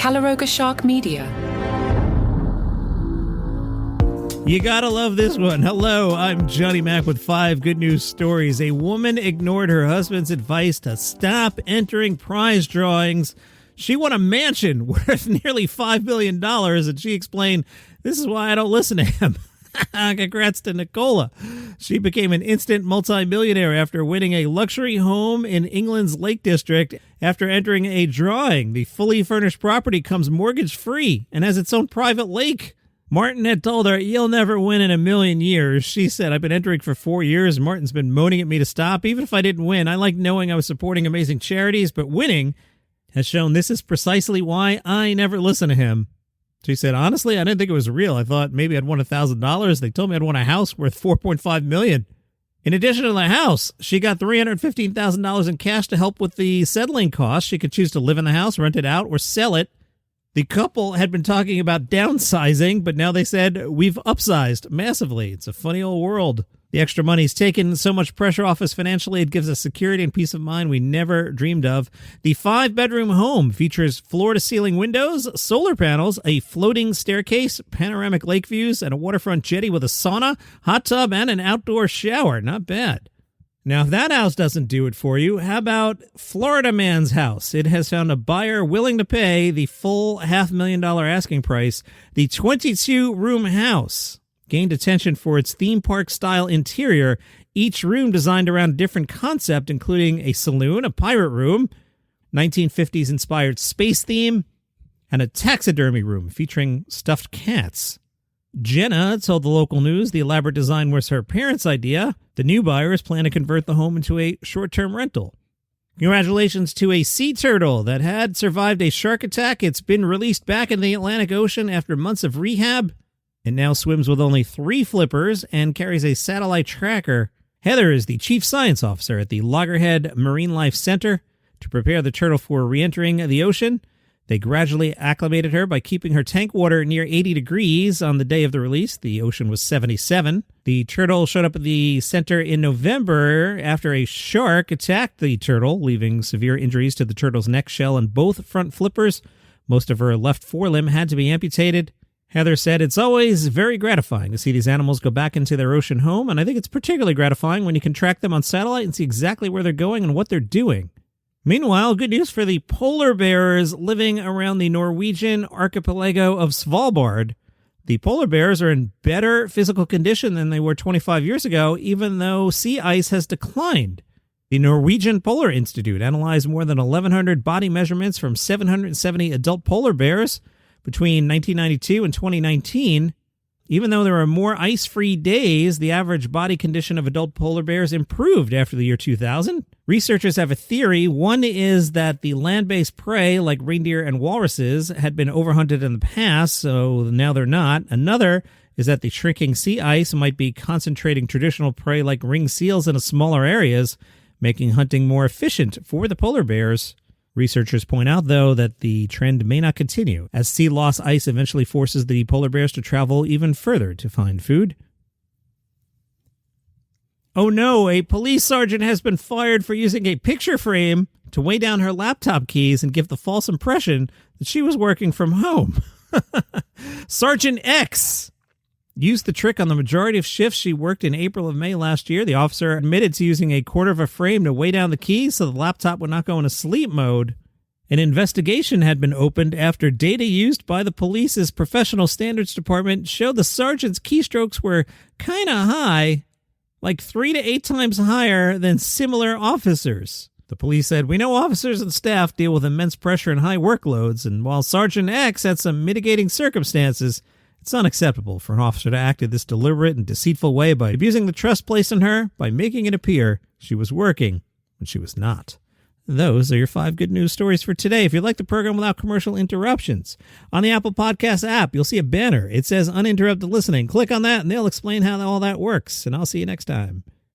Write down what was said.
Calaroga Shark Media. You gotta love this one. Hello, I'm Johnny Mac with 5 good news stories. A woman ignored her husband's advice to stop entering prize drawings. She won a mansion worth nearly $5 billion, and she explained, "This is why I don't listen to him." Congrats to Nicola. She became an instant multimillionaire after winning a luxury home in England's Lake District after entering a drawing. The fully furnished property comes mortgage-free and has its own private lake. Martin had told her, "You'll never win in a million years." She said, "I've been entering for 4 years. Martin's been moaning at me to stop. Even if I didn't win, I like knowing I was supporting amazing charities, but winning has shown this is precisely why I never listen to him." She said, "Honestly, I didn't think it was real. I thought maybe I'd won $1,000. They told me I'd won a house worth $4.5 million. In addition to the house, she got $315,000 in cash to help with the settling costs. She could choose to live in the house, rent it out, or sell it. The couple had been talking about downsizing, but now they said, "We've upsized massively." It's a funny old world. The extra money's taken so much pressure off us financially, it gives us security and peace of mind we never dreamed of. The 5-bedroom home features floor-to-ceiling windows, solar panels, a floating staircase, panoramic lake views, and a waterfront jetty with a sauna, hot tub, and an outdoor shower. Not bad. Now, if that house doesn't do it for you, how about Florida Man's house? It has found a buyer willing to pay the full $500,000 asking price. The 22-room house gained attention for its theme park-style interior, each room designed around a different concept, including a saloon, a pirate room, 1950s-inspired space theme, and a taxidermy room featuring stuffed cats. Jenna told the local news the elaborate design was her parents' idea. The new buyers plan to convert the home into a short-term rental. Congratulations to a sea turtle that had survived a shark attack. It's been released back in the Atlantic Ocean after months of rehab. It now swims with only 3 flippers and carries a satellite tracker. Heather is the chief science officer at the Loggerhead Marine Life Center. To prepare the turtle for re-entering the ocean, they gradually acclimated her by keeping her tank water near 80 degrees on the day of the release. The ocean was 77. The turtle showed up at the center in November after a shark attacked the turtle, leaving severe injuries to the turtle's neck, shell, and both front flippers. Most of her left forelimb had to be amputated. Heather said, "It's always very gratifying to see these animals go back into their ocean home, and I think it's particularly gratifying when you can track them on satellite and see exactly where they're going and what they're doing." Meanwhile, good news for the polar bears living around the Norwegian archipelago of Svalbard. The polar bears are in better physical condition than they were 25 years ago, even though sea ice has declined. The Norwegian Polar Institute analyzed more than 1,100 body measurements from 770 adult polar bears between 1992 and 2019. Even though there are more ice-free days, the average body condition of adult polar bears improved after the year 2000. Researchers have a theory. One is that the land-based prey, like reindeer and walruses, had been overhunted in the past, so now they're not. Another is that the shrinking sea ice might be concentrating traditional prey like ringed seals in smaller areas, making hunting more efficient for the polar bears. Researchers point out, though, that the trend may not continue, as sea loss ice eventually forces the polar bears to travel even further to find food. Oh no, a police sergeant has been fired for using a picture frame to weigh down her laptop keys and give the false impression that she was working from home. Sergeant X used the trick on the majority of shifts she worked in April and May last year. The officer admitted to using a quarter of a frame to weigh down the keys so the laptop would not go into sleep mode. An investigation had been opened after data used by the police's professional standards department showed the sergeant's keystrokes were kind of high, like 3 to 8 times higher than similar officers. The police said, "We know officers and staff deal with immense pressure and high workloads, and while Sergeant X had some mitigating circumstances, it's unacceptable for an officer to act in this deliberate and deceitful way by abusing the trust placed in her by making it appear she was working when she was not." Those are your 5 good news stories for today. If you'd like the program without commercial interruptions, on the Apple Podcast app, you'll see a banner. It says uninterrupted listening. Click on that and they'll explain how all that works. And I'll see you next time.